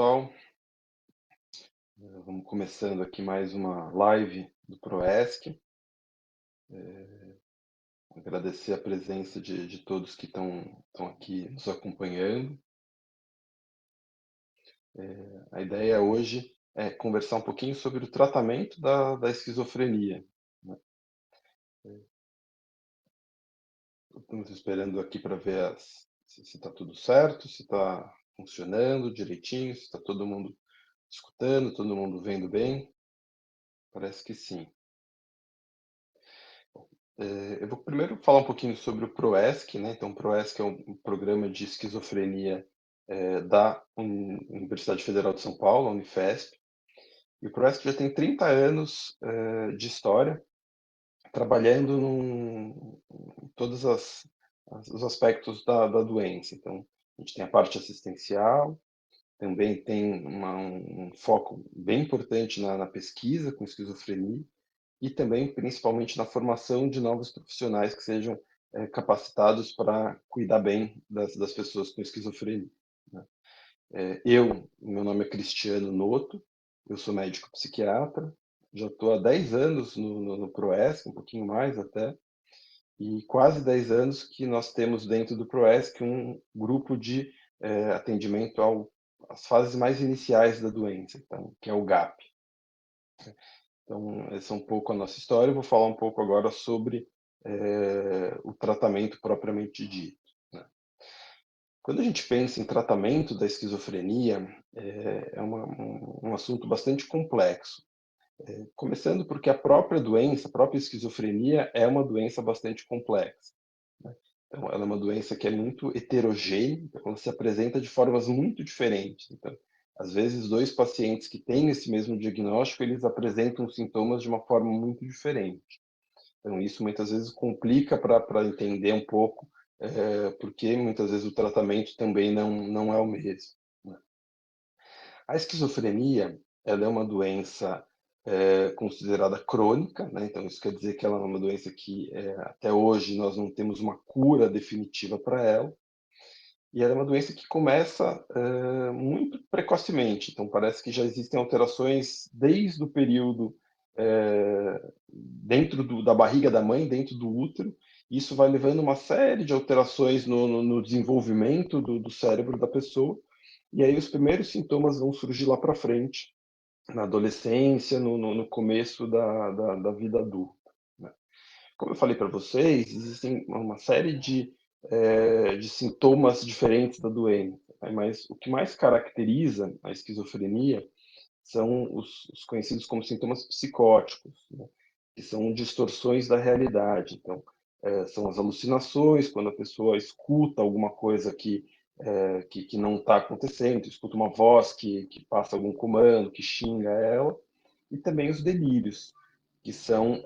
pessoal. Vamos começando aqui mais uma live do Proesc. Agradecer a presença de todos que estão aqui nos acompanhando. A ideia hoje é conversar um pouquinho sobre o tratamento da esquizofrenia, né? Estamos esperando aqui para ver se está tudo certo, se está funcionando direitinho, se está todo mundo escutando, todo mundo vendo bem. Parece que sim. Eu vou primeiro falar um pouquinho sobre o PROESC, né? Então, o PROESC é um programa de esquizofrenia da Universidade Federal de São Paulo, a Unifesp. E o PROESC já tem 30 anos de história, trabalhando em todos os aspectos da doença. Então, a gente tem a parte assistencial, também tem um foco bem importante na pesquisa com esquizofrenia, e também, principalmente, na formação de novos profissionais que sejam capacitados para cuidar bem das pessoas com esquizofrenia, né? Meu nome é Cristiano Noto, eu sou médico psiquiatra, já estou há 10 anos no PROESC, um pouquinho mais até, e quase 10 anos que nós temos dentro do PROESC um grupo de atendimento às fases mais iniciais da doença, então, que é o GAP. Então, essa é um pouco a nossa história. Eu vou falar um pouco agora sobre o tratamento propriamente dito, né? Quando a gente pensa em tratamento da esquizofrenia, um assunto bastante complexo. Começando porque a própria doença, a própria esquizofrenia, é uma doença bastante complexa, né? Então, ela é uma doença que é muito heterogênea, então ela se apresenta de formas muito diferentes. Então, às vezes, dois pacientes que têm esse mesmo diagnóstico, eles apresentam sintomas de uma forma muito diferente. Então, isso muitas vezes complica para entender um pouco, porque muitas vezes o tratamento também não é o mesmo, né? A esquizofrenia, ela é uma doença considerada crônica, né? Então isso quer dizer que ela é uma doença que até hoje nós não temos uma cura definitiva para ela, e ela é uma doença que começa muito precocemente. Então parece que já existem alterações desde o período dentro da barriga da mãe, dentro do útero. Isso vai levando uma série de alterações no desenvolvimento do cérebro da pessoa, e aí os primeiros sintomas vão surgir lá para frente, na adolescência, no começo da vida adulta, né? Como eu falei para vocês, existem uma série de sintomas diferentes da doença, né? Mas o que mais caracteriza a esquizofrenia são os conhecidos como sintomas psicóticos, né? Que são distorções da realidade. Então, são as alucinações, quando a pessoa escuta alguma coisa que não está acontecendo, escuta uma voz que passa algum comando, que xinga ela, e também os delírios, que são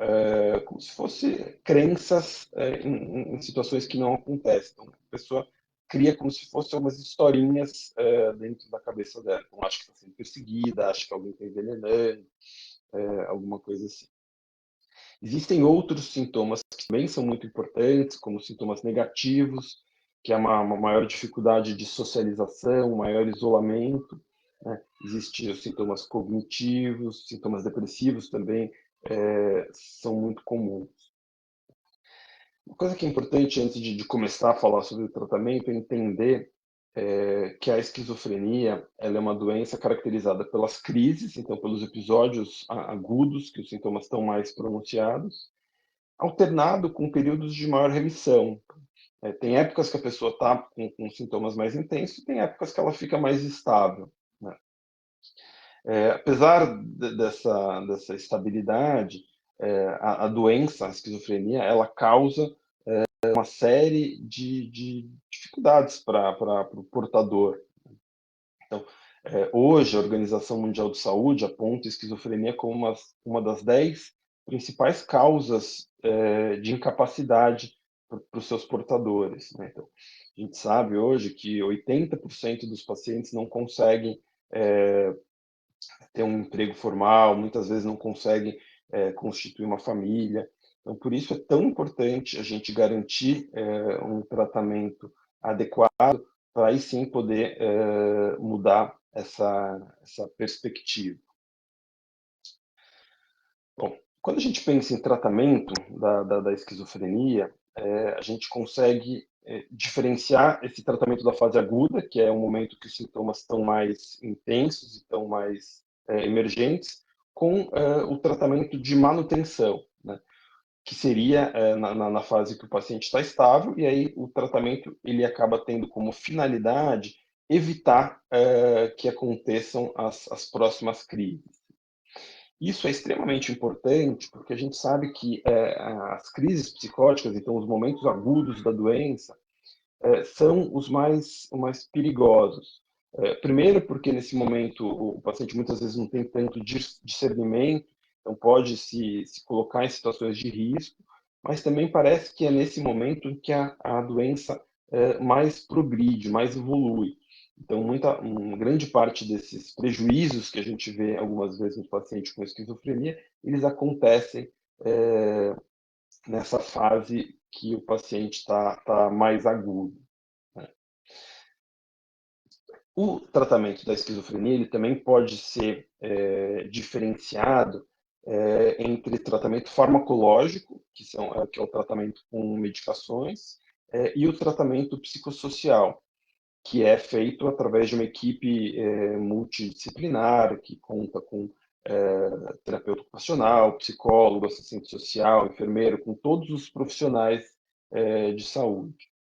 como se fossem crenças em situações que não acontecem. Então, a pessoa cria como se fossem umas historinhas dentro da cabeça dela. Então, acha que está sendo perseguida, acha que alguém está envenenando, alguma coisa assim. Existem outros sintomas que também são muito importantes, como sintomas negativos, que é uma maior dificuldade de socialização, um maior isolamento, né? Existem os sintomas cognitivos, sintomas depressivos também são muito comuns. Uma coisa que é importante antes de começar a falar sobre o tratamento é entender que a esquizofrenia ela é uma doença caracterizada pelas crises, então pelos episódios agudos, que os sintomas estão mais pronunciados, alternado com períodos de maior remissão. Tem épocas que a pessoa está com sintomas mais intensos, tem épocas que ela fica mais estável, né? Apesar dessa estabilidade, a doença, a esquizofrenia, ela causa uma série de dificuldades para o portador. Então, hoje, a Organização Mundial de Saúde aponta a esquizofrenia como uma das 10 principais causas de incapacidade para os seus portadores, né? Então, a gente sabe hoje que 80% dos pacientes não conseguem ter um emprego formal, muitas vezes não conseguem constituir uma família. Então, por isso é tão importante a gente garantir um tratamento adequado para aí sim poder mudar essa perspectiva. Bom, quando a gente pensa em tratamento da esquizofrenia, a gente consegue diferenciar esse tratamento da fase aguda, que é um momento que os sintomas estão mais intensos, estão mais emergentes, com o tratamento de manutenção, né? Que seria na fase que o paciente está estável, e aí o tratamento ele acaba tendo como finalidade evitar que aconteçam as próximas crises. Isso é extremamente importante porque a gente sabe que as crises psicóticas, então os momentos agudos da doença, são os mais perigosos. Primeiro, porque nesse momento o paciente muitas vezes não tem tanto discernimento, então pode se colocar em situações de risco, mas também parece que é nesse momento em que a doença mais progride, mais evolui. Então, uma grande parte desses prejuízos que a gente vê algumas vezes no paciente com esquizofrenia, eles acontecem nessa fase que o paciente está mais agudo, né? O tratamento da esquizofrenia ele também pode ser diferenciado entre tratamento farmacológico, que é o tratamento com medicações, e o tratamento psicossocial, que é feito através de uma equipe multidisciplinar, que conta com terapeuta ocupacional, psicólogo, assistente social, enfermeiro, com todos os profissionais de saúde.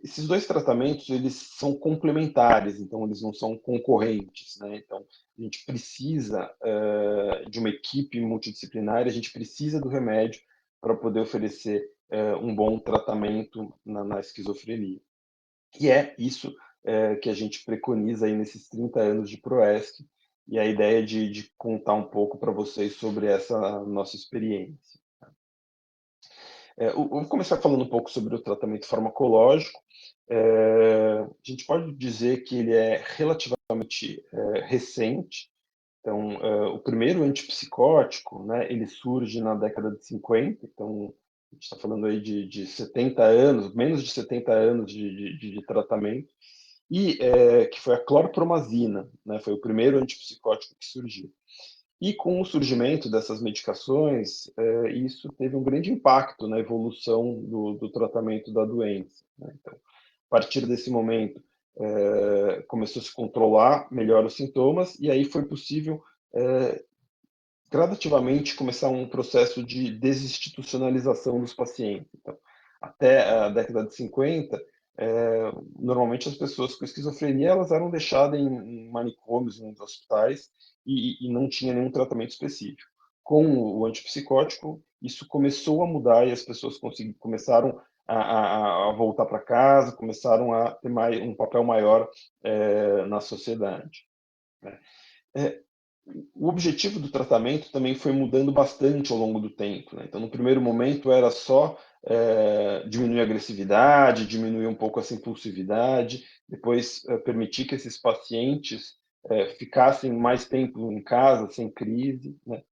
Esses dois tratamentos eles são complementares, então eles não são concorrentes, né? Então a gente precisa de uma equipe multidisciplinar, a gente precisa do remédio para poder oferecer um bom tratamento na esquizofrenia. E é isso que a gente preconiza aí nesses 30 anos de Proesc, e a ideia de contar um pouco para vocês sobre essa nossa experiência. Eu vou começar falando um pouco sobre o tratamento farmacológico. A gente pode dizer que ele é relativamente recente. Então, o primeiro antipsicótico, né, ele surge na década de 50, então a gente está falando aí de 70 anos, menos de 70 anos de tratamento, e que foi a clorpromazina, né, foi o primeiro antipsicótico que surgiu. E com o surgimento dessas medicações, isso teve um grande impacto na evolução do tratamento da doença, né? Então, a partir desse momento, começou a se controlar melhor os sintomas, e aí foi possível gradativamente começar um processo de desinstitucionalização dos pacientes. Então, até a década de 50, normalmente as pessoas com esquizofrenia elas eram deixadas em manicômios, em hospitais, e não tinha nenhum tratamento específico. Com o antipsicótico, isso começou a mudar e as pessoas começaram a voltar para casa, começaram a ter um papel maior na sociedade, né? É, o objetivo do tratamento também foi mudando bastante ao longo do tempo, né? Então, no primeiro momento era só diminuir a agressividade, diminuir um pouco essa impulsividade, depois permitir que esses pacientes ficassem mais tempo em casa, sem crise, né?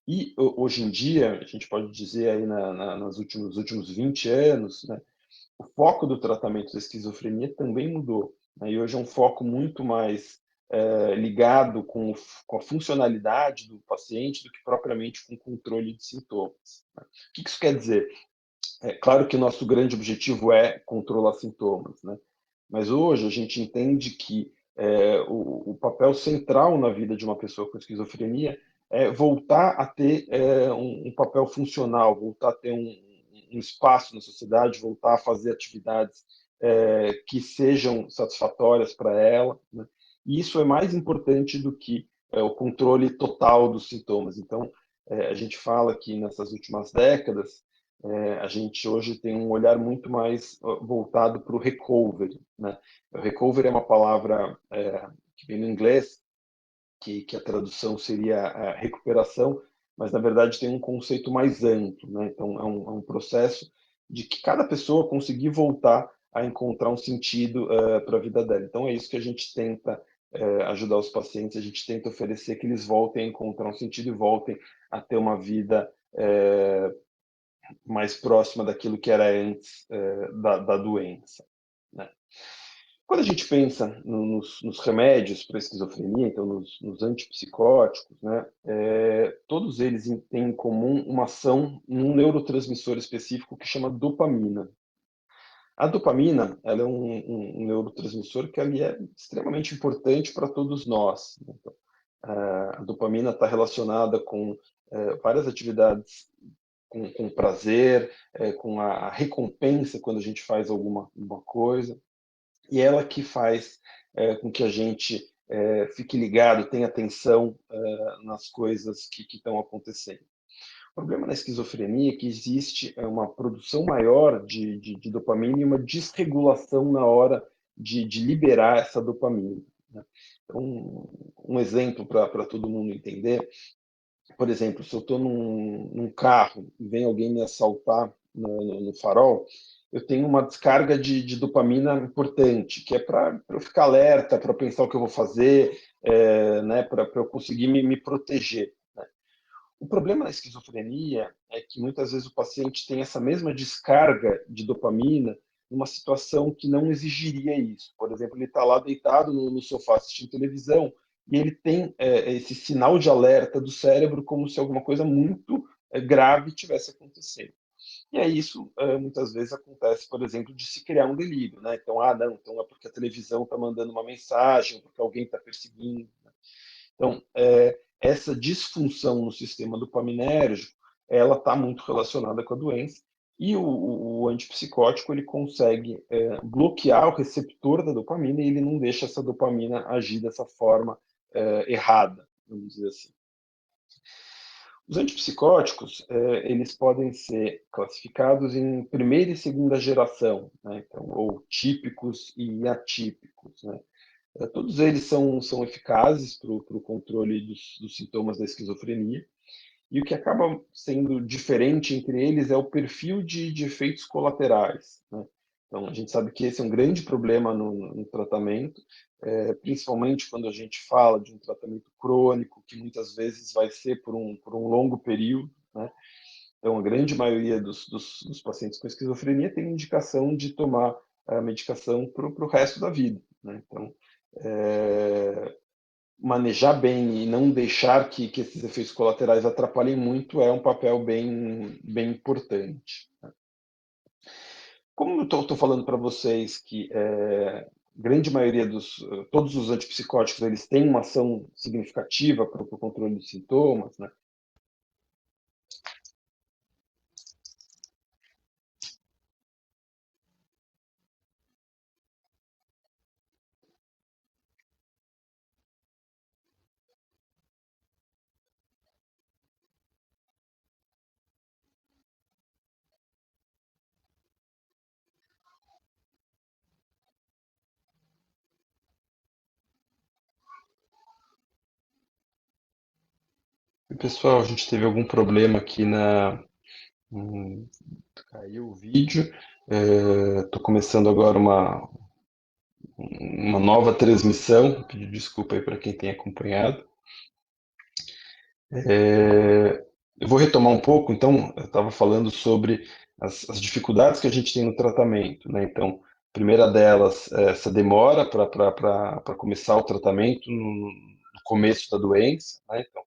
E hoje em dia, a gente pode dizer aí nos últimos 20 anos, né, o foco do tratamento da esquizofrenia também mudou, né? E hoje é um foco muito mais ligado com a funcionalidade do paciente do que propriamente com o controle de sintomas, né? O que isso quer dizer? É claro que o nosso grande objetivo é controlar sintomas, né? Mas hoje a gente entende que o papel central na vida de uma pessoa com esquizofrenia é voltar a ter um papel funcional, voltar a ter um espaço na sociedade, voltar a fazer atividades que sejam satisfatórias para ela, né? E isso é mais importante do que o controle total dos sintomas. Então, a gente fala que nessas últimas décadas, a gente hoje tem um olhar muito mais voltado para o recovery, né? O recovery é uma palavra que vem no inglês, que a tradução seria a recuperação, mas na verdade tem um conceito mais amplo, né? Então é um processo de que cada pessoa conseguir voltar a encontrar um sentido para a vida dela. Então é isso que a gente tenta ajudar os pacientes, a gente tenta oferecer que eles voltem a encontrar um sentido e voltem a ter uma vida mais próxima daquilo que era antes da doença, né? Quando a gente pensa nos remédios para esquizofrenia, então nos antipsicóticos, né, todos eles têm em comum uma ação num neurotransmissor específico que chama dopamina. A dopamina, ela é um neurotransmissor que ali é extremamente importante para todos nós, né? Então, a dopamina está relacionada com várias atividades com prazer, com a recompensa quando a gente faz alguma coisa, e ela que faz com que a gente fique ligado, tenha atenção nas coisas que estão acontecendo. O problema na esquizofrenia é que existe uma produção maior de dopamina e uma desregulação na hora de liberar essa dopamina, né? Então, um exemplo para todo mundo entender, por exemplo, se eu estou num carro e vem alguém me assaltar no farol, eu tenho uma descarga de dopamina importante, que é para eu ficar alerta, para pensar o que eu vou fazer, né, para eu conseguir me proteger. O problema da esquizofrenia é que muitas vezes o paciente tem essa mesma descarga de dopamina numa situação que não exigiria isso. Por exemplo, ele está lá deitado no sofá assistindo televisão e ele tem esse sinal de alerta do cérebro como se alguma coisa muito grave tivesse acontecendo. E aí isso muitas vezes acontece, por exemplo, de se criar um delírio, né? Então, não, então é porque a televisão está mandando uma mensagem, ou porque alguém está perseguindo. Então, essa disfunção no sistema dopaminérgico, ela está muito relacionada com a doença, e o antipsicótico ele consegue bloquear o receptor da dopamina e ele não deixa essa dopamina agir dessa forma errada, vamos dizer assim. Os antipsicóticos, eles podem ser classificados em primeira e segunda geração, né? Então, ou típicos e atípicos, né? Todos eles são eficazes para o controle dos sintomas da esquizofrenia, e o que acaba sendo diferente entre eles é o perfil de efeitos colaterais, né? Então, a gente sabe que esse é um grande problema no tratamento, principalmente quando a gente fala de um tratamento crônico, que muitas vezes vai ser por um longo período, né? Então, a grande maioria dos pacientes com esquizofrenia tem indicação de tomar a medicação para o resto da vida, né? Então, é, manejar bem e não deixar que esses efeitos colaterais atrapalhem muito é um papel bem importante. Como eu estou falando para vocês que grande maioria todos os antipsicóticos eles têm uma ação significativa para o controle dos sintomas, né? E, pessoal, a gente teve algum problema aqui caiu o vídeo. Estou começando agora uma nova transmissão. Pedir desculpa aí para quem tem acompanhado. Eu vou retomar um pouco, então, eu estava falando sobre as dificuldades que a gente tem no tratamento, né? Então, a primeira delas é essa demora para começar o tratamento no começo da doença, né? Então,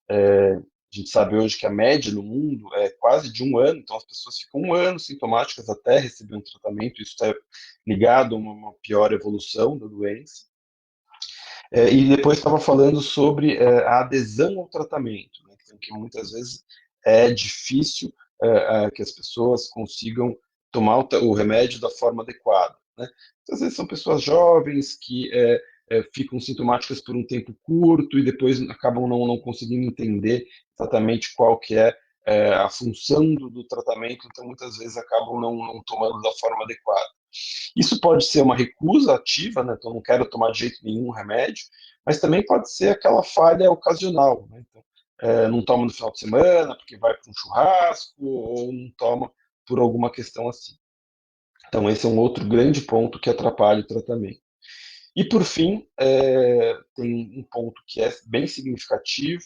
a gente sabe hoje que a média no mundo é quase de um ano, então as pessoas ficam um ano sintomáticas até receber um tratamento, isso está ligado a uma pior evolução da doença. E depois estava falando sobre a adesão ao tratamento, né? Então, que muitas vezes é difícil que as pessoas consigam tomar o remédio da forma adequada, né? Então, às vezes são pessoas jovens que ficam sintomáticas por um tempo curto e depois acabam não conseguindo entender exatamente qual que é a função do tratamento, então muitas vezes acabam não tomando da forma adequada. Isso pode ser uma recusa ativa, né? Então não quero tomar de jeito nenhum remédio, mas também pode ser aquela falha ocasional, né? Então, não toma no final de semana porque vai para um churrasco ou não toma por alguma questão assim. Então esse é um outro grande ponto que atrapalha o tratamento. E por fim, tem um ponto que é bem significativo,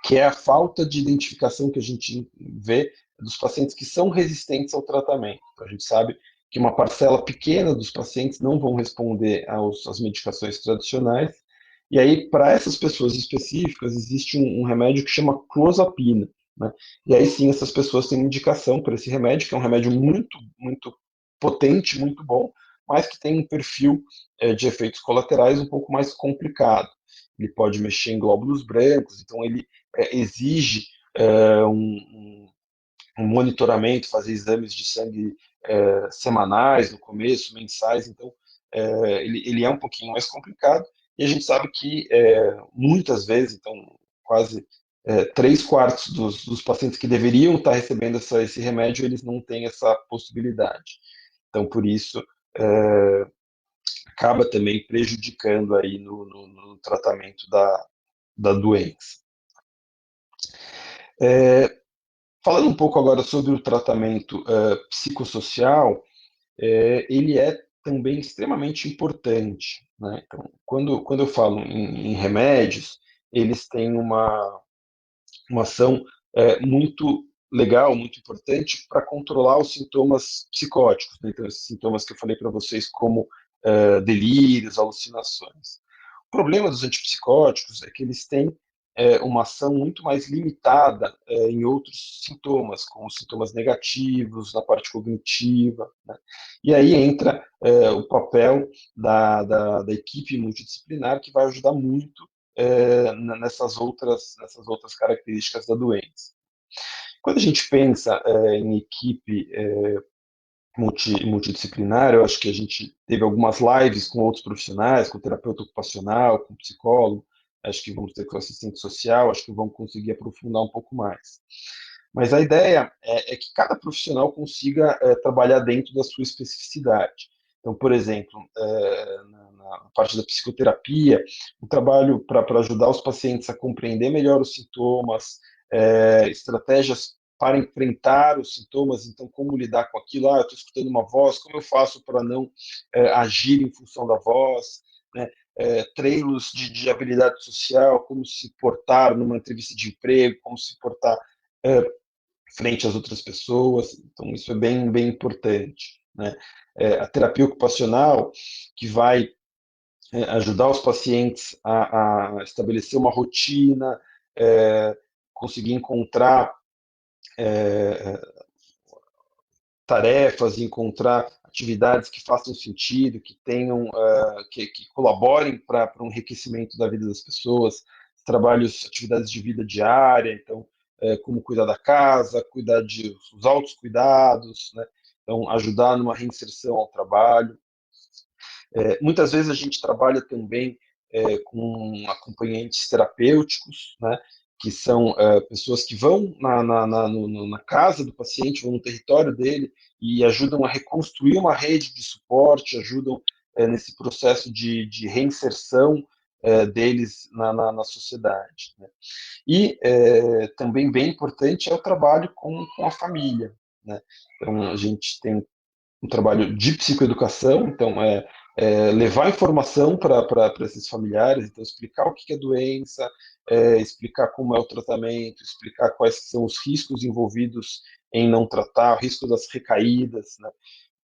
que é a falta de identificação que a gente vê dos pacientes que são resistentes ao tratamento. Então, a gente sabe que uma parcela pequena dos pacientes não vão responder às medicações tradicionais. E aí, para essas pessoas específicas, existe um remédio que chama clozapina, né? E aí sim, essas pessoas têm indicação para esse remédio, que é um remédio muito potente, muito bom, mas que tem um perfil de efeitos colaterais um pouco mais complicado. Ele pode mexer em glóbulos brancos, então ele exige um monitoramento, fazer exames de sangue semanais no começo, mensais, então ele é um pouquinho mais complicado, e a gente sabe que muitas vezes, então quase 3/4 dos pacientes que deveriam estar recebendo esse remédio, eles não têm essa possibilidade. Então, por isso, acaba também prejudicando aí no tratamento da doença. Falando um pouco agora sobre o tratamento psicossocial, ele é também extremamente importante, né? Então, quando eu falo em remédios, eles têm uma ação muito legal, muito importante para controlar os sintomas psicóticos, né? Então, esses sintomas que eu falei para vocês, como delírios, alucinações. O problema dos antipsicóticos é que eles têm uma ação muito mais limitada em outros sintomas, como sintomas negativos, na parte cognitiva, né? E aí entra o papel da equipe multidisciplinar, que vai ajudar muito nessas outras características da doença. Quando a gente pensa em equipe multidisciplinar, eu acho que a gente teve algumas lives com outros profissionais, com terapeuta ocupacional, com psicólogo, acho que vamos ter com assistente social, acho que vamos conseguir aprofundar um pouco mais. Mas a ideia é que cada profissional consiga trabalhar dentro da sua especificidade. Então, por exemplo, na parte da psicoterapia, um trabalho para ajudar os pacientes a compreender melhor os sintomas, estratégias para enfrentar os sintomas, então como lidar com aquilo, eu estou escutando uma voz, como eu faço para não agir em função da voz, né? Treinos de habilidade social, como se portar numa entrevista de emprego, como se portar frente às outras pessoas, então isso é bem importante, né? A terapia ocupacional, que vai ajudar os pacientes a estabelecer uma rotina, conseguir encontrar tarefas, encontrar atividades que façam sentido, que tenham, que colaborem para um enriquecimento da vida das pessoas, trabalhos, atividades de vida diária, então, como cuidar da casa, cuidar dos autocuidados, né? Então, ajudar numa reinserção ao trabalho. Muitas vezes a gente trabalha também com acompanhantes terapêuticos, né, que são pessoas que vão na casa do paciente, vão no território dele e ajudam a reconstruir uma rede de suporte, ajudam nesse processo de reinserção deles na sociedade, né? E também bem importante é o trabalho com a família, né? Então a gente tem um trabalho de psicoeducação, então levar informação para esses familiares, então explicar o que é doença, explicar como é o tratamento, explicar quais são os riscos envolvidos em não tratar, o risco das recaídas, né?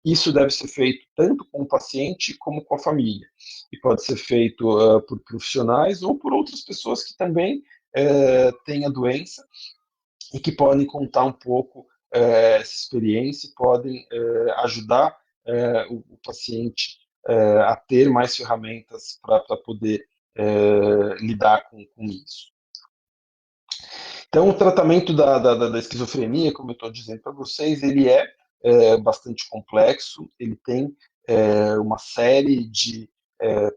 Isso deve ser feito tanto com o paciente como com a família. E pode ser feito por profissionais ou por outras pessoas que também têm a doença e que podem contar um pouco essa experiência e podem ajudar o paciente a ter mais ferramentas para poder lidar com isso. Então, o tratamento da esquizofrenia, como eu estou dizendo para vocês, ele é bastante complexo, ele tem uma série de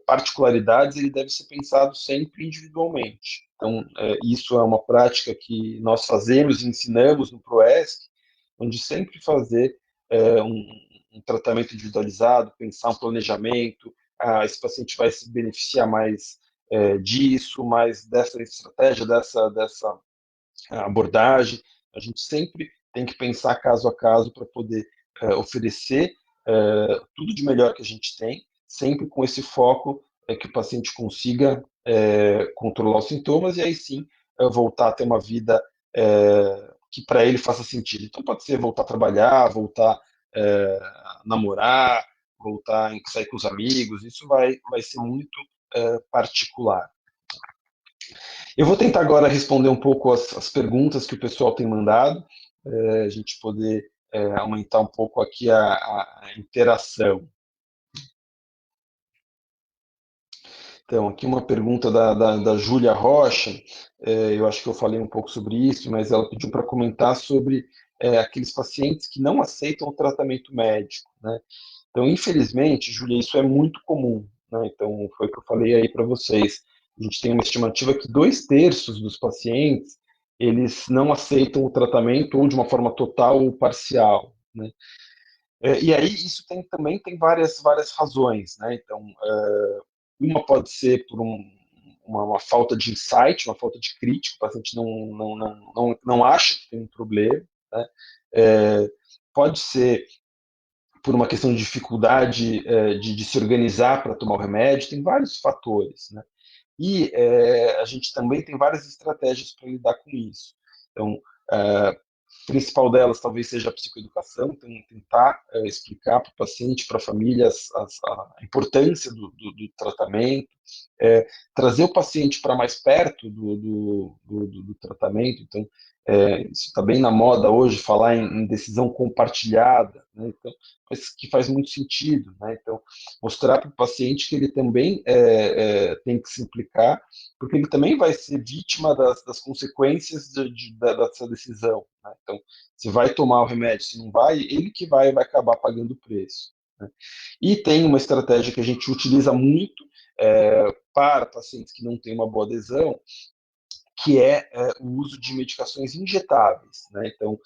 particularidades, ele deve ser pensado sempre individualmente. Então, isso é uma prática que nós fazemos e ensinamos no ProESC, onde sempre fazer um tratamento individualizado, pensar um planejamento, esse paciente vai se beneficiar mais disso, mais dessa estratégia, dessa abordagem. A gente sempre tem que pensar caso a caso para poder oferecer tudo de melhor que a gente tem, sempre com esse foco que o paciente consiga controlar os sintomas e aí sim voltar a ter uma vida que para ele faça sentido. Então pode ser voltar a trabalhar, voltar a namorar, voltar a sair com os amigos, isso vai ser muito particular. Eu vou tentar agora responder um pouco as perguntas que o pessoal tem mandado, a gente poder aumentar um pouco aqui a interação. Então, aqui uma pergunta da Júlia Rocha, eu acho que eu falei um pouco sobre isso, mas ela pediu para comentar sobre aqueles pacientes que não aceitam o tratamento médico, né? Então, infelizmente, Júlia, isso é muito comum, né? Então, foi o que eu falei aí para vocês. A gente tem uma estimativa que 2/3 dos pacientes, eles não aceitam o tratamento ou de uma forma total ou parcial, né? E aí isso também tem várias razões, né? Então, uma pode ser por uma falta de insight, uma falta de crítica, o paciente não acha que tem um problema, né? Pode ser por uma questão de dificuldade de se organizar para tomar o remédio, tem vários fatores, né? E a gente também tem várias estratégias para lidar com isso. Então, a principal delas talvez seja a psicoeducação, então tentar explicar para o paciente, para a família, a importância do tratamento, trazer o paciente para mais perto do tratamento. Então, isso está bem na moda hoje, falar em decisão compartilhada, né? Então, mas que faz muito sentido, né? Então, mostrar para o paciente que ele também tem que se implicar, porque ele também vai ser vítima das consequências dessa decisão, né? Então, se vai tomar o remédio, se não vai, ele que vai acabar pagando o preço, né? E tem uma estratégia que a gente utiliza muito para pacientes que não têm uma boa adesão, que o uso de medicações injetáveis, né? Então,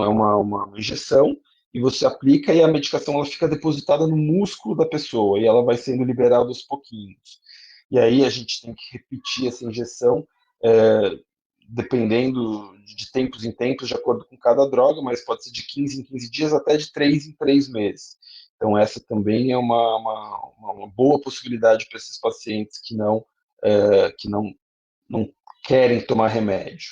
é uma injeção e você aplica e a medicação ela fica depositada no músculo da pessoa e ela vai sendo liberada aos pouquinhos. E aí a gente tem que repetir essa injeção, é, dependendo de tempos em tempos, de acordo com cada droga, mas pode ser de 15 em 15 dias até de 3 em 3 meses. Então, essa também é uma boa possibilidade para esses pacientes que não querem tomar remédio.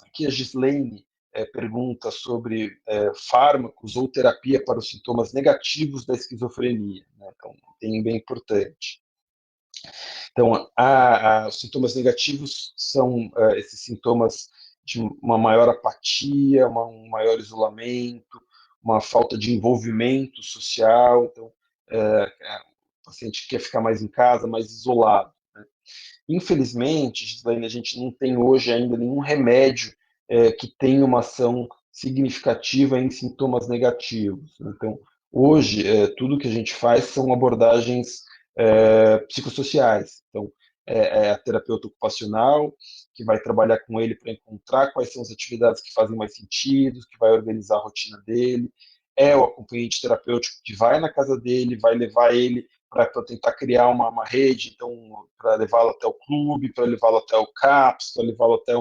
Aqui a Gislaine pergunta sobre fármacos ou terapia para os sintomas negativos da esquizofrenia, né? Então, tem bem importante. Então, os sintomas negativos são esses sintomas de uma maior apatia, um maior isolamento, uma falta de envolvimento social. Então, o paciente quer ficar mais em casa, mais isolado, né? Infelizmente, Gislaine, a gente não tem hoje ainda nenhum remédio que tenha uma ação significativa em sintomas negativos. Então, hoje, tudo que a gente faz são abordagens psicossociais. Então, é a terapeuta ocupacional, que vai trabalhar com ele para encontrar quais são as atividades que fazem mais sentido, que vai organizar a rotina dele. É o acompanhante terapêutico que vai na casa dele, vai levar ele para tentar criar uma rede, então, para levá-lo até o clube, para levá-lo até o CAPS, para levá-lo até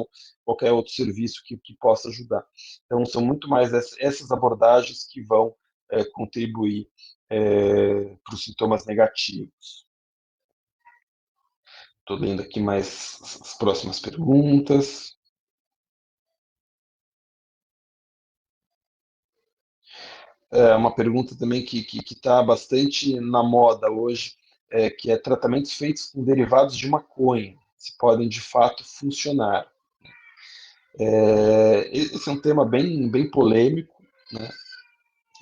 qualquer outro serviço que possa ajudar. Então, são muito mais essas abordagens que vão contribuir para os sintomas negativos. Estou lendo aqui mais as próximas perguntas. Uma pergunta também que está bastante na moda hoje, que é tratamentos feitos com derivados de maconha, se podem de fato funcionar. Esse é um tema bem polêmico, né?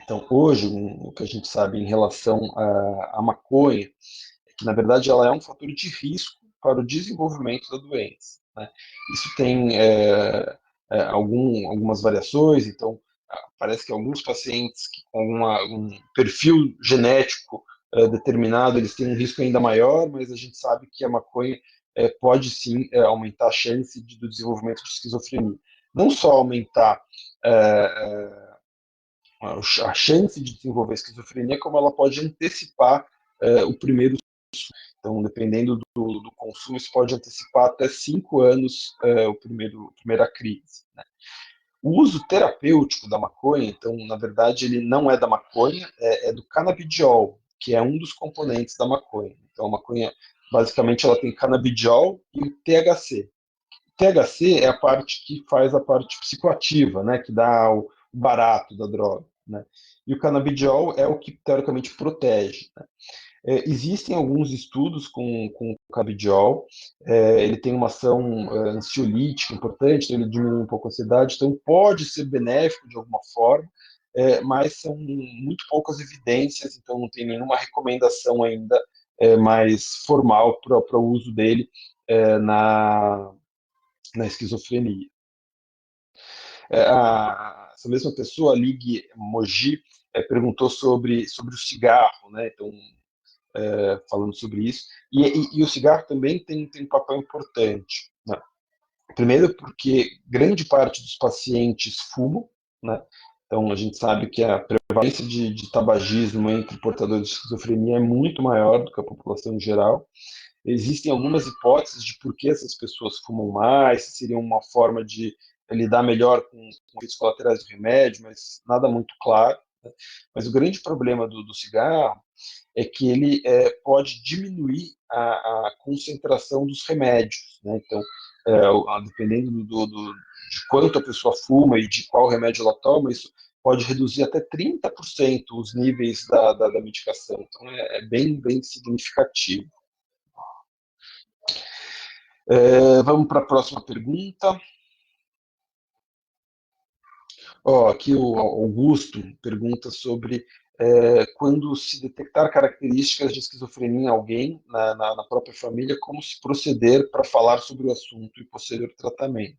Então, hoje, o que a gente sabe em relação à maconha é que, na verdade, ela é um fator de risco para o desenvolvimento da doença, né? Isso tem algumas variações, então, parece que alguns pacientes que com um perfil genético determinado, eles têm um risco ainda maior, mas a gente sabe que a maconha pode sim aumentar a chance do desenvolvimento de esquizofrenia. Não só aumentar a chance de desenvolver esquizofrenia, como ela pode antecipar o primeiro. Então, dependendo do consumo, isso pode antecipar até 5 anos a primeira crise, né? O uso terapêutico da maconha, então, na verdade, ele não é da maconha, é do canabidiol, que é um dos componentes da maconha. Então, a maconha, basicamente, ela tem canabidiol e o THC. THC é a parte que faz a parte psicoativa, né, que dá o barato da droga, né? E o canabidiol é o que teoricamente protege, né? Existem alguns estudos com o canabidiol, ele tem uma ação ansiolítica importante, então ele diminui um pouco a ansiedade, então pode ser benéfico de alguma forma, mas são muito poucas evidências, então não tem nenhuma recomendação ainda mais formal para o uso dele na esquizofrenia. Essa mesma pessoa, a Lig Moji, perguntou sobre o cigarro, né? Então, falando sobre isso. E o cigarro também tem um papel importante, né? Primeiro porque grande parte dos pacientes fumam, né? Então a gente sabe que a prevalência de tabagismo entre portadores de esquizofrenia é muito maior do que a população em geral. Existem algumas hipóteses de por que essas pessoas fumam mais, se seria uma forma de lidar melhor com efeitos colaterais do remédio, mas nada muito claro, né? Mas o grande problema do cigarro é que ele pode diminuir a concentração dos remédios, né? Então, dependendo de quanto a pessoa fuma e de qual remédio ela toma, isso pode reduzir até 30% os níveis da medicação. Então, é bem significativo. Vamos para a próxima pergunta. Aqui o Augusto pergunta sobre quando se detectar características de esquizofrenia em alguém na própria família, como se proceder para falar sobre o assunto e posterior tratamento.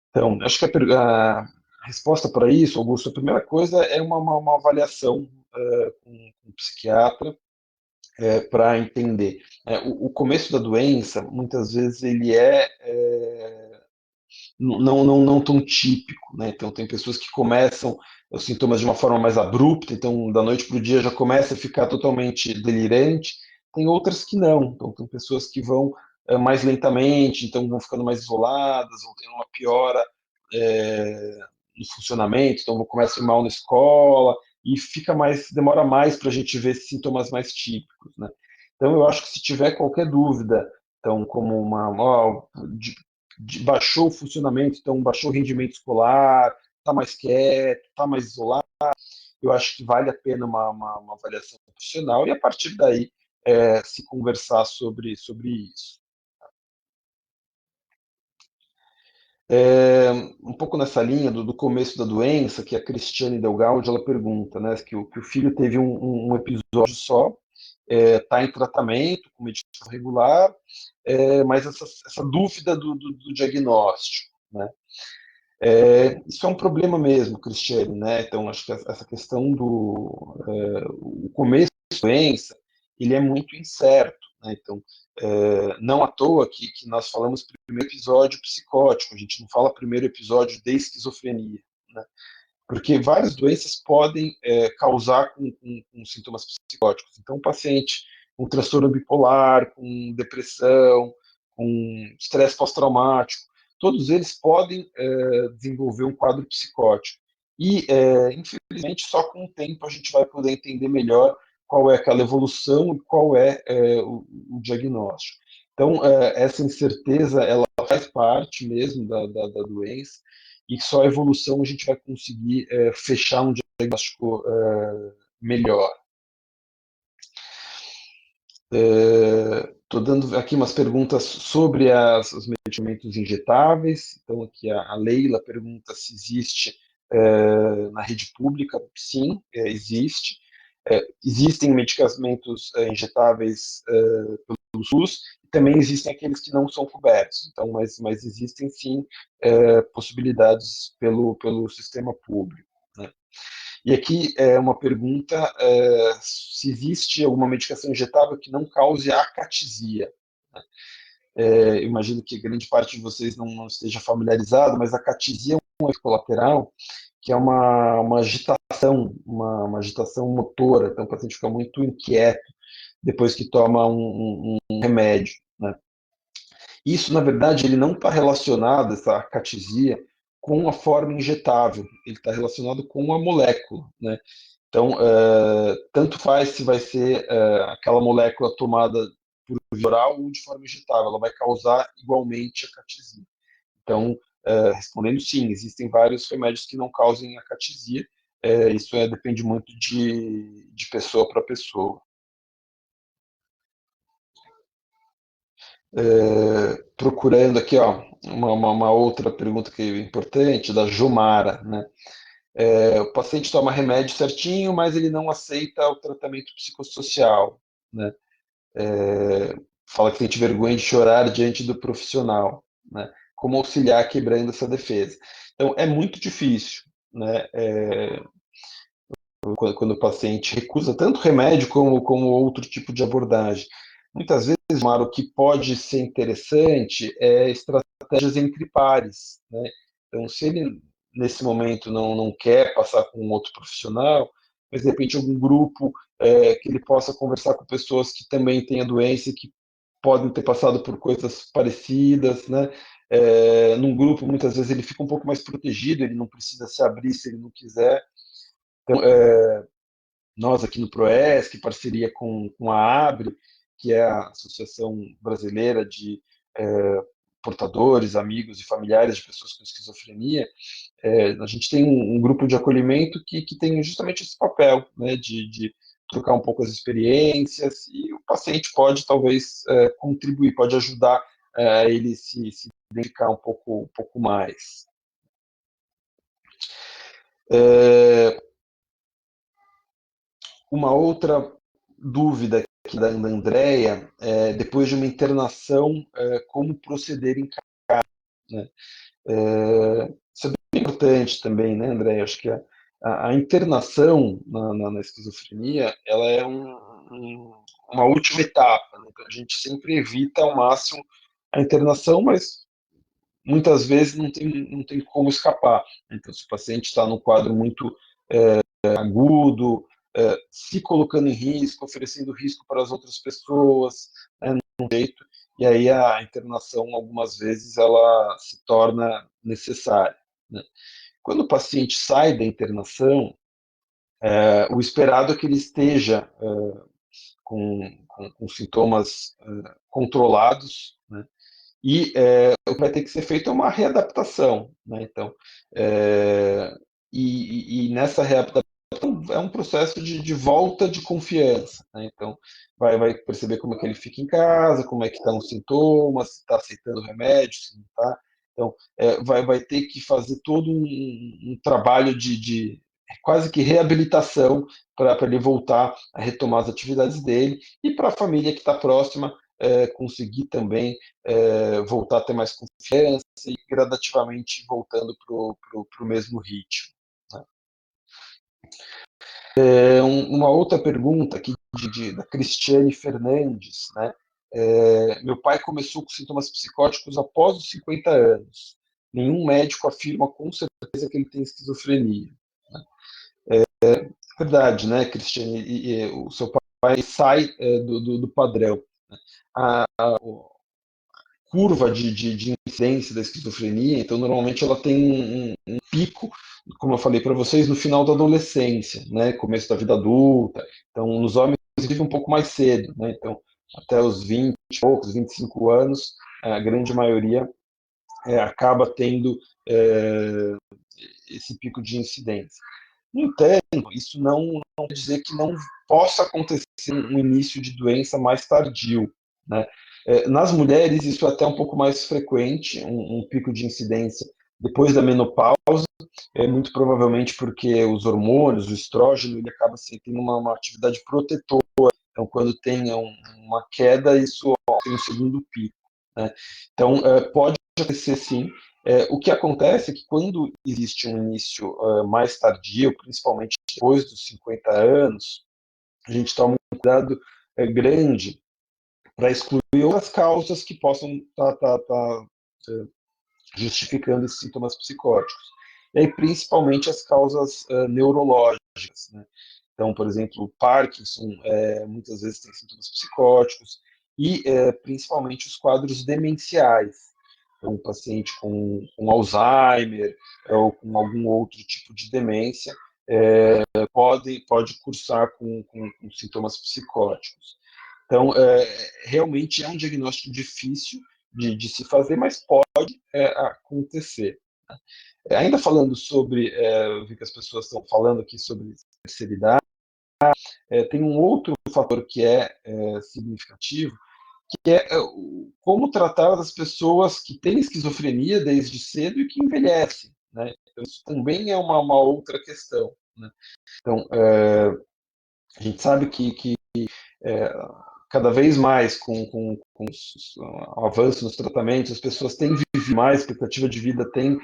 Então, acho que a resposta para isso, Augusto, a primeira coisa é uma avaliação com um psiquiatra para entender. O começo da doença, muitas vezes, ele não tão típico, né? Então tem pessoas que começam os sintomas de uma forma mais abrupta, então da noite para o dia já começa a ficar totalmente delirante. Tem outras que não, então tem pessoas que vão mais lentamente, então vão ficando mais isoladas, vão tendo uma piora é, no funcionamento, então vão começar a ir mal na escola e demora mais para a gente ver esses sintomas mais típicos, né? Então eu acho que se tiver qualquer dúvida, então como baixou o funcionamento, então baixou o rendimento escolar, está mais quieto, está mais isolado, eu acho que vale a pena uma avaliação profissional e a partir daí se conversar sobre isso. Um pouco nessa linha do começo da doença, que a Cristiane Delgaudio ela pergunta, né, que o filho teve um episódio só, está em tratamento com medicação regular, mas essa dúvida do diagnóstico, né? Isso é um problema mesmo, Cristiane, né? Então, acho que essa questão o começo da doença, ele é muito incerto, né? Então, não à toa que nós falamos primeiro episódio psicótico, a gente não fala primeiro episódio de esquizofrenia, né? Porque várias doenças podem causar com sintomas psicóticos. Então, o paciente com transtorno bipolar, com depressão, com estresse pós-traumático, todos eles podem desenvolver um quadro psicótico. E, infelizmente, só com o tempo a gente vai poder entender melhor qual é aquela evolução e qual é o diagnóstico. Então, essa incerteza, ela faz parte mesmo da doença, e só a evolução a gente vai conseguir fechar um diagnóstico melhor. Estou dando aqui umas perguntas sobre os medicamentos injetáveis. Então, aqui a Leila pergunta se existe na rede pública. Sim, existe. Existem medicamentos injetáveis pelo SUS e também existem aqueles que não são cobertos. Então, mas existem sim possibilidades pelo sistema público, né? E aqui é uma pergunta se existe alguma medicação injetável que não cause acatesia, né? Imagino que grande parte de vocês não esteja familiarizado, mas a acatesia é um efeito colateral que é uma agitação, uma agitação motora, então o paciente fica muito inquieto depois que toma um remédio, né? Isso, na verdade, ele não está relacionado, essa acatesia, com a forma injetável, ele está relacionado com a molécula, né? Então, tanto faz se vai ser aquela molécula tomada por via oral ou de forma injetável, ela vai causar igualmente acatisia. Então, respondendo sim, existem vários remédios que não causem acatisia, isso depende muito de pessoa para pessoa. Procurando aqui, ó, uma outra pergunta que é importante, da Jumara, né? O paciente toma remédio certinho, mas ele não aceita o tratamento psicossocial, né? Fala que sente vergonha de chorar diante do profissional, né? Como auxiliar quebrando essa defesa? Então, é muito difícil, né? Quando o paciente recusa tanto remédio como outro tipo de abordagem. Muitas vezes, Mara, o que pode ser interessante é estratégias entre pares, né? Então, se ele, nesse momento, não quer passar com um outro profissional, mas, de repente, algum grupo que ele possa conversar com pessoas que também têm a doença e que podem ter passado por coisas parecidas, né? Num grupo, muitas vezes, ele fica um pouco mais protegido, ele não precisa se abrir se ele não quiser. Então, nós aqui no PROESC, parceria com a ABRE, que é a Associação Brasileira de Portadores, Amigos e Familiares de Pessoas com Esquizofrenia, a gente tem um grupo de acolhimento que tem justamente esse papel, né, de trocar um pouco as experiências, e o paciente pode talvez contribuir, pode ajudar ele se identificar um pouco mais. Uma outra dúvida aqui da Andrea, depois de uma internação, como proceder em casa, né? Isso é bem importante também, né, Andréia? Acho que a internação na esquizofrenia, ela é uma última etapa, né? Então, a gente sempre evita ao máximo a internação, mas muitas vezes não tem como escapar. Então, se o paciente está num quadro muito agudo, se colocando em risco, oferecendo risco para as outras pessoas, né, num jeito, e aí a internação, algumas vezes, ela se torna necessária, né? Quando o paciente sai da internação, o esperado é que ele esteja com sintomas controlados, né? E o que vai ter que ser feito é uma readaptação, né? Então, e nessa readaptação é um processo de volta de confiança, né? Então, vai perceber como é que ele fica em casa, como é que estão os sintomas, se está aceitando o remédio, se não está. Então, vai ter que fazer todo um trabalho de quase que reabilitação para ele voltar a retomar as atividades dele, e para a família que está próxima conseguir também voltar a ter mais confiança e gradativamente voltando para o mesmo ritmo, né? Uma outra pergunta aqui da Cristiane Fernandes, né? Meu pai começou com sintomas psicóticos após os 50 anos. Nenhum médico afirma com certeza que ele tem esquizofrenia, né? É verdade, né, Cristiane? O seu pai sai do padrão. A curva de incidência da esquizofrenia, então normalmente ela tem um pico, como eu falei para vocês, no final da adolescência, né, começo da vida adulta. Então, nos homens vive um pouco mais cedo, né, então até os 20 e poucos, 25 anos, a grande maioria acaba tendo esse pico de incidência. No entanto, isso não quer dizer que não possa acontecer um início de doença mais tardio, né? Nas mulheres, isso é até um pouco mais frequente, um pico de incidência depois da menopausa, muito provavelmente porque os hormônios, o estrógeno, ele acaba tendo uma atividade protetora. Então, quando tem uma queda, isso tem um segundo pico, né? Então, pode acontecer sim. O que acontece é que quando existe um início mais tardio, principalmente depois dos 50 anos, a gente toma um cuidado grande para excluir outras causas que possam estar justificando esses sintomas psicóticos. E aí, principalmente as causas neurológicas, né? Então, por exemplo, o Parkinson muitas vezes tem sintomas psicóticos, e principalmente os quadros demenciais. Então, um paciente com Alzheimer ou com algum outro tipo de demência pode cursar com sintomas psicóticos. Então, realmente é um diagnóstico difícil de se fazer, mas pode acontecer. Ainda falando sobre, eu vi que as pessoas estão falando aqui sobre terceira idade, tem um outro fator que é significativo, que é como tratar as pessoas que têm esquizofrenia desde cedo e que envelhecem, né? Então, isso também é uma outra questão, né? Então, a gente sabe que é, cada vez mais com o avanço nos tratamentos, as pessoas têm vivido mais, a expectativa de vida tem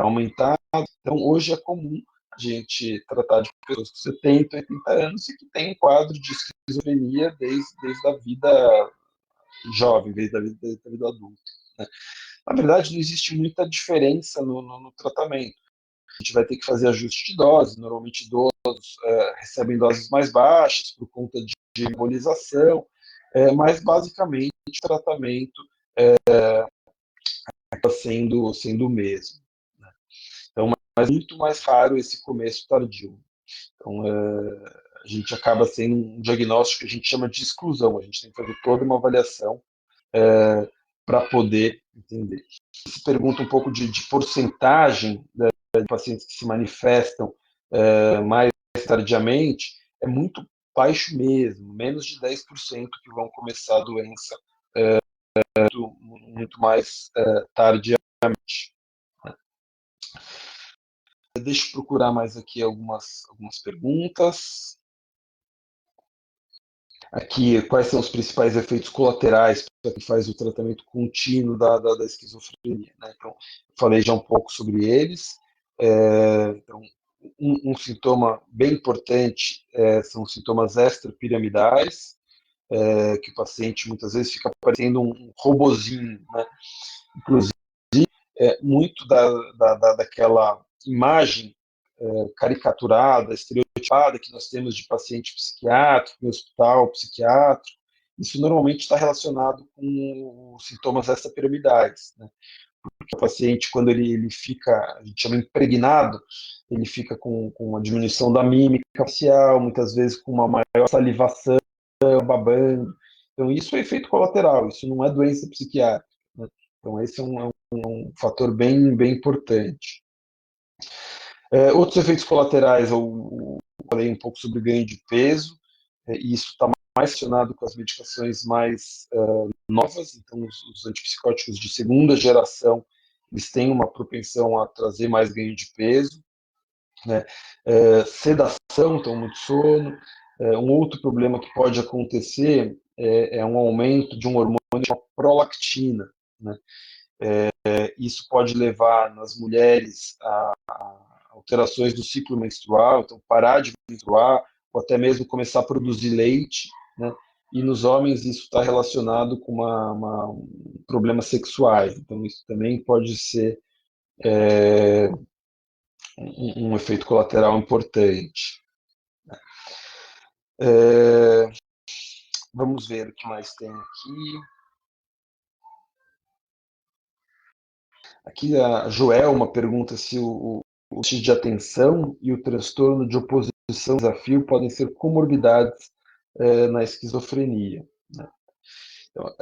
aumentado. Então, hoje é comum a gente tratar de pessoas com 70, 80 anos e que têm um quadro de esquizofrenia desde a vida jovem, desde a vida adulta, né? Na verdade, não existe muita diferença no tratamento. A gente vai ter que fazer ajuste de dose. Normalmente, idosos recebem doses mais baixas por conta de embolização, mas basicamente o tratamento está sendo o mesmo, né? Então, mas muito mais raro esse começo tardio. Então, a gente acaba sendo um diagnóstico que a gente chama de exclusão. A gente tem que fazer toda uma avaliação para poder entender. Se pergunta um pouco de porcentagem de pacientes que se manifestam mais tardiamente, é muito baixo mesmo, menos de 10% que vão começar a doença muito mais tardiamente. Deixa eu procurar mais aqui algumas perguntas. Aqui, quais são os principais efeitos colaterais para quem faz o tratamento contínuo da esquizofrenia, né? Então, falei já um pouco sobre eles. Então, um sintoma bem importante são os sintomas extrapiramidais, que o paciente muitas vezes fica parecendo um robozinho, né? Inclusive, muito daquela imagem caricaturada, estereotipada que nós temos de paciente psiquiátrico, em hospital psiquiátrico, isso normalmente está relacionado com os sintomas extrapiramidais, né? Porque o paciente, quando ele fica, a gente chama impregnado, ele fica com uma diminuição da mímica facial, muitas vezes com uma maior salivação, babando. Então, isso é efeito colateral, isso não é doença psiquiátrica, né? Então, esse é um fator bem importante. Outros efeitos colaterais, eu falei um pouco sobre ganho de peso, e isso está mais relacionado com as medicações mais novas, então os antipsicóticos de segunda geração, eles têm uma propensão a trazer mais ganho de peso, né? Sedação, então muito sono. Um outro problema que pode acontecer é um aumento de um hormônio chamado prolactina, né? Isso pode levar nas mulheres a alterações do ciclo menstrual, então parar de menstruar, ou até mesmo começar a produzir leite, né? E nos homens isso está relacionado com problemas sexuais, então isso também pode ser um efeito colateral importante. Vamos ver o que mais tem aqui. Aqui a Joelma pergunta se o déficit de atenção e o transtorno de oposição ao desafio podem ser comorbidades na esquizofrenia, né? Então,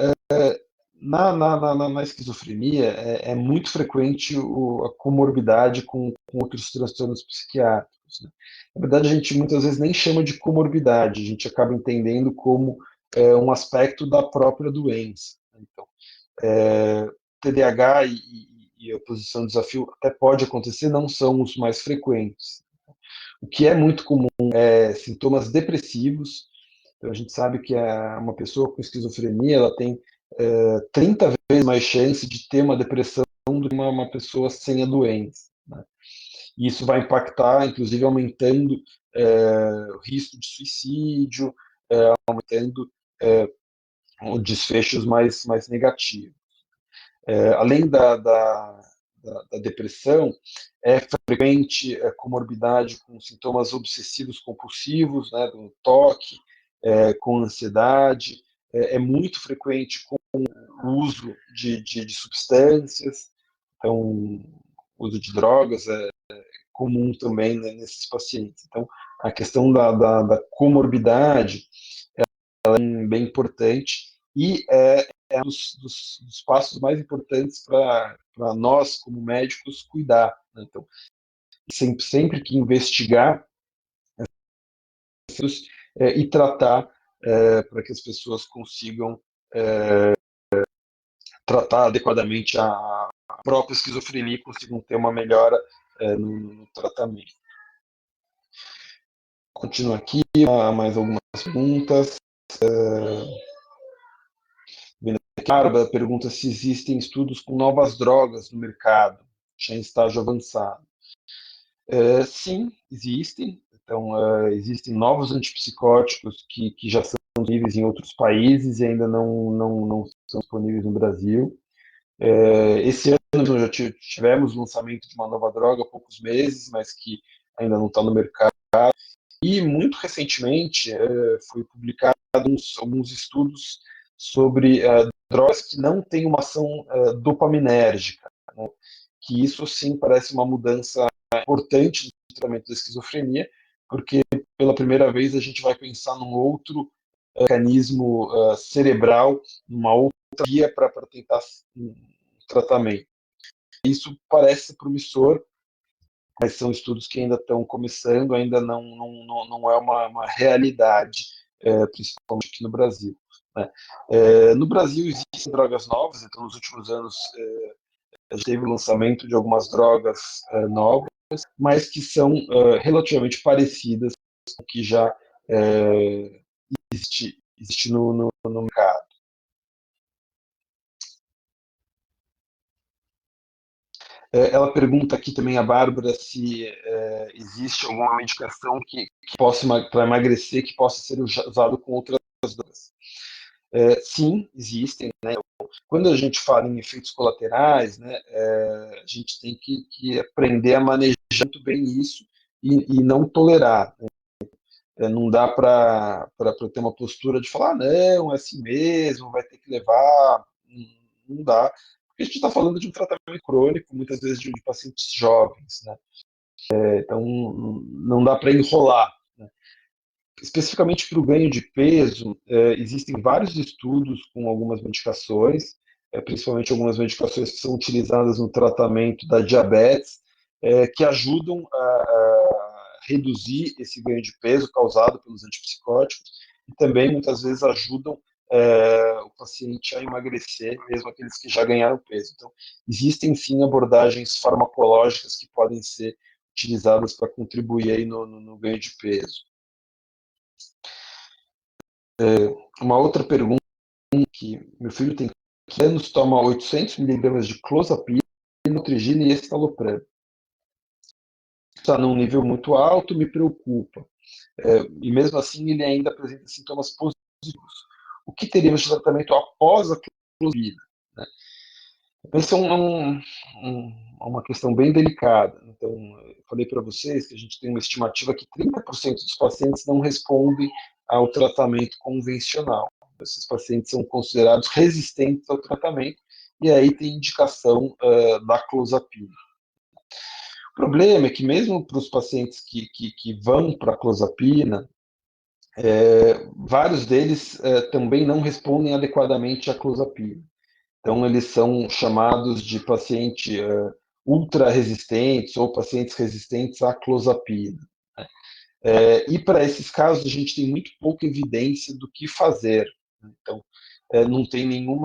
na esquizofrenia é muito frequente a comorbidade com outros transtornos psiquiátricos, né? Na verdade, a gente muitas vezes nem chama de comorbidade, a gente acaba entendendo como um aspecto da própria doença, né? Então, TDAH e oposição ao desafio até pode acontecer, não são os mais frequentes. O que é muito comum é sintomas depressivos. Então, a gente sabe que uma pessoa com esquizofrenia ela tem 30 vezes mais chance de ter uma depressão do que uma pessoa sem a doença, né? E isso vai impactar, inclusive, aumentando o risco de suicídio, aumentando desfechos mais negativos. Além da depressão, é frequente comorbidade com sintomas obsessivos compulsivos, né, do toque, com ansiedade, é muito frequente com o uso de substâncias, então, o uso de drogas é comum também, né, nesses pacientes. Então, a questão da comorbidade bem importante e é um dos passos mais importantes para nós, como médicos, cuidar. Né? Então, sempre que investigar e tratar para que as pessoas consigam tratar adequadamente a própria esquizofrenia e consigam ter uma melhora no tratamento. Continua aqui, mais algumas perguntas. Bárbara pergunta se existem estudos com novas drogas no mercado, já em estágio avançado. Sim, existem. Então, existem novos antipsicóticos que já são disponíveis em outros países e ainda não são disponíveis no Brasil. Esse ano já tivemos o lançamento de uma nova droga há poucos meses, mas que ainda não está no mercado. E muito recentemente foi publicado alguns estudos sobre drogas que não têm uma ação dopaminérgica, né? Que isso sim parece uma mudança importante no tratamento da esquizofrenia, porque pela primeira vez a gente vai pensar num outro mecanismo cerebral, numa outra via para tentar um tratamento. Isso parece promissor, mas são estudos que ainda estão começando, ainda não é uma realidade, principalmente aqui no Brasil. Né? No Brasil existem drogas novas, então nos últimos anos a gente teve o lançamento de algumas drogas novas, mas que são relativamente parecidas com o que já existe no mercado. Ela pergunta aqui também, a Bárbara, se existe alguma medicação que possa, para emagrecer, que possa ser usado com outras drogas. Sim, existem. Né? Quando a gente fala em efeitos colaterais, né, a gente tem que aprender a manejar muito bem isso e não tolerar. Né? Não dá para ter uma postura de falar, não, é assim mesmo, vai ter que levar. Não dá. Porque a gente está falando de um tratamento crônico, muitas vezes de pacientes jovens. Né? Então, não dá para enrolar. Né? Especificamente para o ganho de peso, existem vários estudos com algumas medicações, principalmente algumas medicações que são utilizadas no tratamento da diabetes, que ajudam a reduzir esse ganho de peso causado pelos antipsicóticos e também muitas vezes ajudam o paciente a emagrecer, mesmo aqueles que já ganharam peso. Então, existem sim abordagens farmacológicas que podem ser utilizadas para contribuir aí no ganho de peso. Uma outra pergunta, que meu filho tem 15 anos, toma 800 miligramas de clozapina, Nutrigina e escitalopram. Está num nível muito alto, me preocupa. E mesmo assim ele ainda apresenta sintomas positivos. O que teríamos de tratamento após a clozapina? Né? Essa uma questão bem delicada. Então, eu falei para vocês que a gente tem uma estimativa que 30% dos pacientes não respondem ao tratamento convencional. Esses pacientes são considerados resistentes ao tratamento e aí tem indicação da clozapina. O problema é que mesmo para os pacientes que vão para a clozapina, vários deles também não respondem adequadamente à clozapina. Então, eles são chamados de paciente ultra resistentes ou pacientes resistentes à clozapina. Né? E para esses casos, a gente tem muito pouca evidência do que fazer. Então, não tem nenhum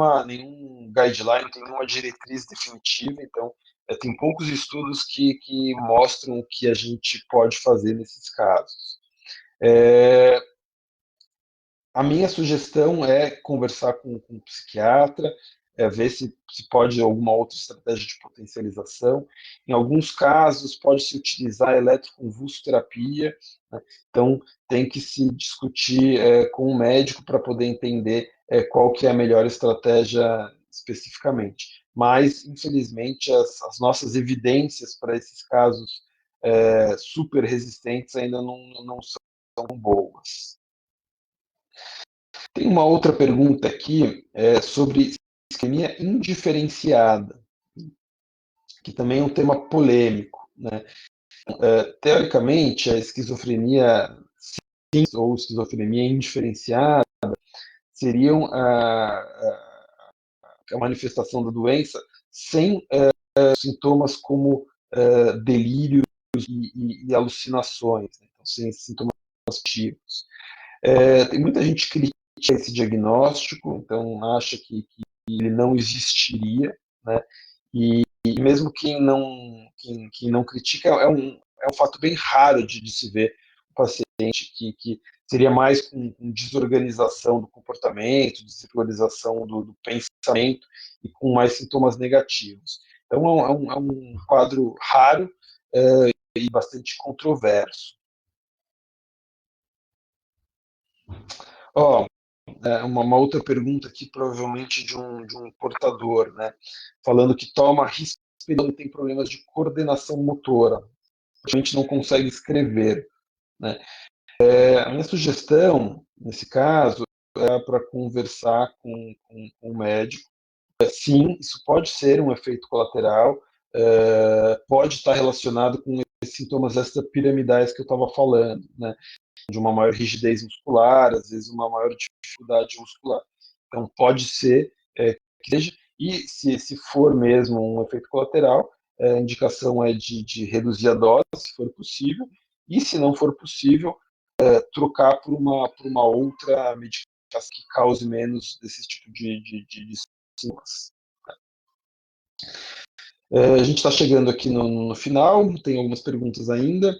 guideline, não tem nenhuma diretriz definitiva. Então, tem poucos estudos que mostram o que a gente pode fazer nesses casos. A minha sugestão é conversar com um psiquiatra, ver se pode alguma outra estratégia de potencialização. Em alguns casos, pode-se utilizar eletroconvulsoterapia, né? Então, tem que se discutir com o médico para poder entender qual que é a melhor estratégia especificamente. Mas, infelizmente, as nossas evidências para esses casos super resistentes ainda não são boas. Tem uma outra pergunta aqui sobre esquizofrenia indiferenciada, que também é um tema polêmico. Né? Teoricamente, a esquizofrenia ou esquizofrenia indiferenciada seriam a manifestação da doença sem sintomas como delírios e alucinações, né? Então, sem sintomas ativos. Tem muita gente que critica esse diagnóstico, então acha que ele não existiria, né? E mesmo quem não critica, é um fato bem raro de se ver um paciente que seria mais com desorganização do comportamento, desorganização do pensamento e com mais sintomas negativos. Então é um quadro raro e bastante controverso. Ó, uma outra pergunta aqui, provavelmente de um portador, né? Falando que toma risperidona e tem problemas de coordenação motora, praticamente não consegue escrever, né? A minha sugestão, nesse caso, é para conversar com o médico. Sim, isso pode ser um efeito colateral, pode estar relacionado com esses sintomas extrapiramidais que eu estava falando, né? De uma maior rigidez muscular, às vezes uma maior dificuldade muscular. Então, pode ser que seja, e se for mesmo um efeito colateral, a indicação é de reduzir a dose, se for possível, e se não for possível, trocar por uma outra medicação que cause menos desse tipo de sintomas. A gente está chegando aqui no final, tem algumas perguntas ainda.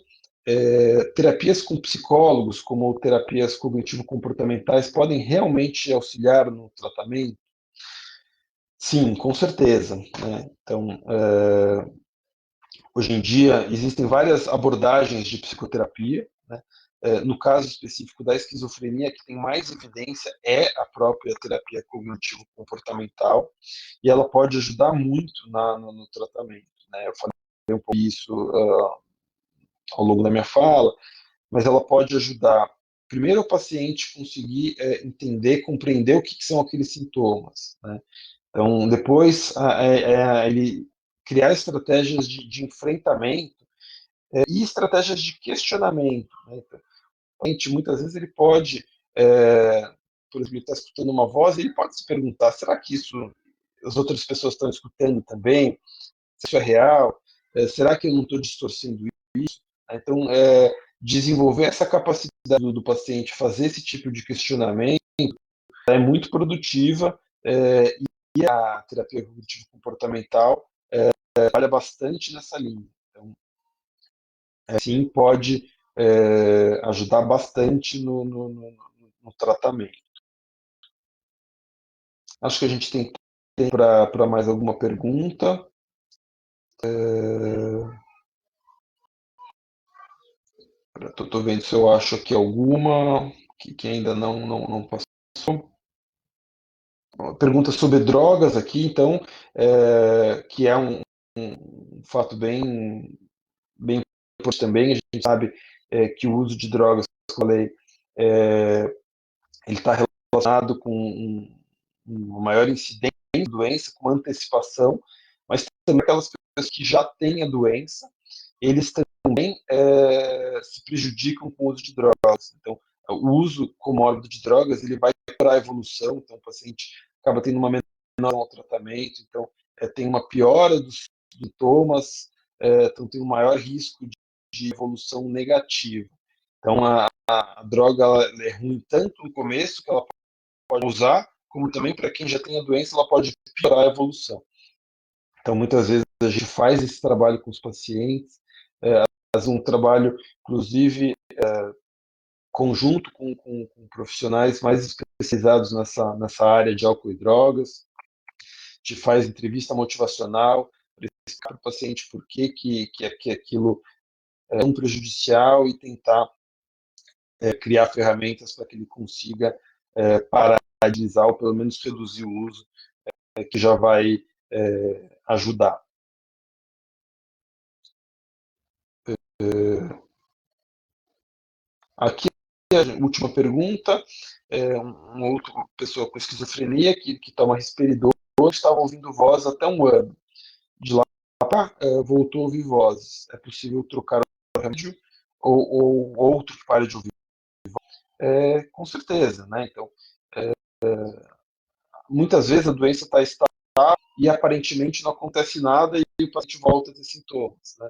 Terapias com psicólogos, como terapias cognitivo-comportamentais, podem realmente auxiliar no tratamento? Sim, com certeza, né? Então, hoje em dia, existem várias abordagens de psicoterapia, né? No caso específico da esquizofrenia, que tem mais evidência é a própria terapia cognitivo-comportamental, e ela pode ajudar muito no tratamento, né? Eu falei um pouco isso ao longo da minha fala, mas ela pode ajudar, primeiro, o paciente conseguir entender, compreender o que são aqueles sintomas, né? Então, depois, ele criar estratégias de enfrentamento e estratégias de questionamento, né? Então, muitas vezes ele pode, por exemplo, ele está escutando uma voz e ele pode se perguntar, será que isso as outras pessoas estão escutando também? Se isso é real? Será que eu não estou distorcendo isso? Então, desenvolver essa capacidade do paciente fazer esse tipo de questionamento é muito produtiva, e a terapia cognitivo-comportamental trabalha bastante nessa linha. Então, sim, pode ajudar bastante no tratamento. Acho que a gente tem tempo para mais alguma pergunta. Estou vendo se eu acho aqui alguma que ainda não passou. Pergunta sobre drogas aqui, então, que é um fato bem importante também. A gente sabe que o uso de drogas, como eu falei, ele está relacionado com uma maior incidência de doença, com antecipação, mas também aquelas pessoas que já têm a doença, eles também se prejudicam com o uso de drogas. Então, o uso comórbido de drogas, ele vai para a evolução, então o paciente acaba tendo uma menor ao tratamento, então tem uma piora dos sintomas, então tem um maior risco de evolução negativa. Então, a droga ela é ruim tanto no começo, que ela pode usar, como também para quem já tem a doença, ela pode piorar a evolução. Então, muitas vezes a gente faz esse trabalho com os pacientes, faz um trabalho, inclusive, conjunto com profissionais mais especializados nessa área de álcool e drogas. A gente faz entrevista motivacional para explicar para o paciente por que aquilo é tão prejudicial e tentar criar ferramentas para que ele consiga parar de usar ou pelo menos reduzir o uso, que já vai ajudar. Aqui a última pergunta, uma outra pessoa com esquizofrenia que toma risperidona estava ouvindo voz até um ano. De lá para voltou a ouvir vozes. É possível trocar o remédio ou outro que pare de ouvir? Com certeza, né? Então, muitas vezes a doença está estável e aparentemente não acontece nada e o paciente volta a ter sintomas, né?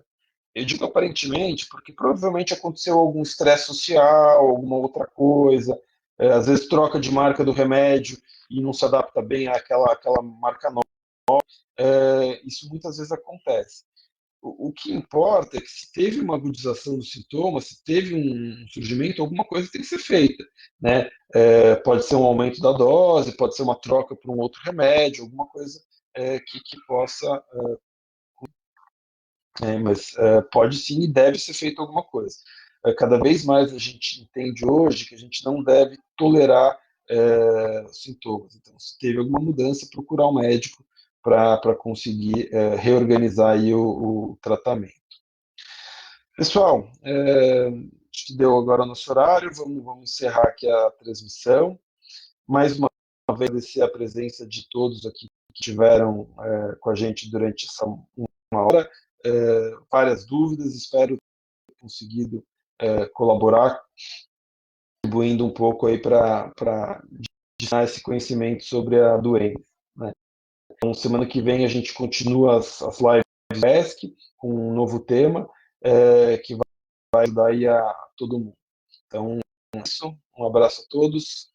Eu digo aparentemente porque provavelmente aconteceu algum estresse social, alguma outra coisa, às vezes troca de marca do remédio e não se adapta bem àquela marca nova. Isso muitas vezes acontece. O que importa é que se teve uma agudização do sintoma, se teve um surgimento, alguma coisa tem que ser feita, né? Pode ser um aumento da dose, pode ser uma troca por um outro remédio, alguma coisa que possa, mas pode sim e deve ser feito alguma coisa. Cada vez mais a gente entende hoje que a gente não deve tolerar sintomas. Então, se teve alguma mudança, procurar um médico para conseguir reorganizar aí o tratamento. Pessoal, acho que deu agora o nosso horário, vamos encerrar aqui a transmissão. Mais uma vez, agradecer a presença de todos aqui que estiveram com a gente durante essa uma hora. Várias dúvidas, espero ter conseguido colaborar, contribuindo um pouco aí para disseminar esse conhecimento sobre a doença, né? Então, semana que vem a gente continua as lives do ESC com um novo tema que vai ajudar aí a todo mundo. Então, é isso. Um abraço a todos.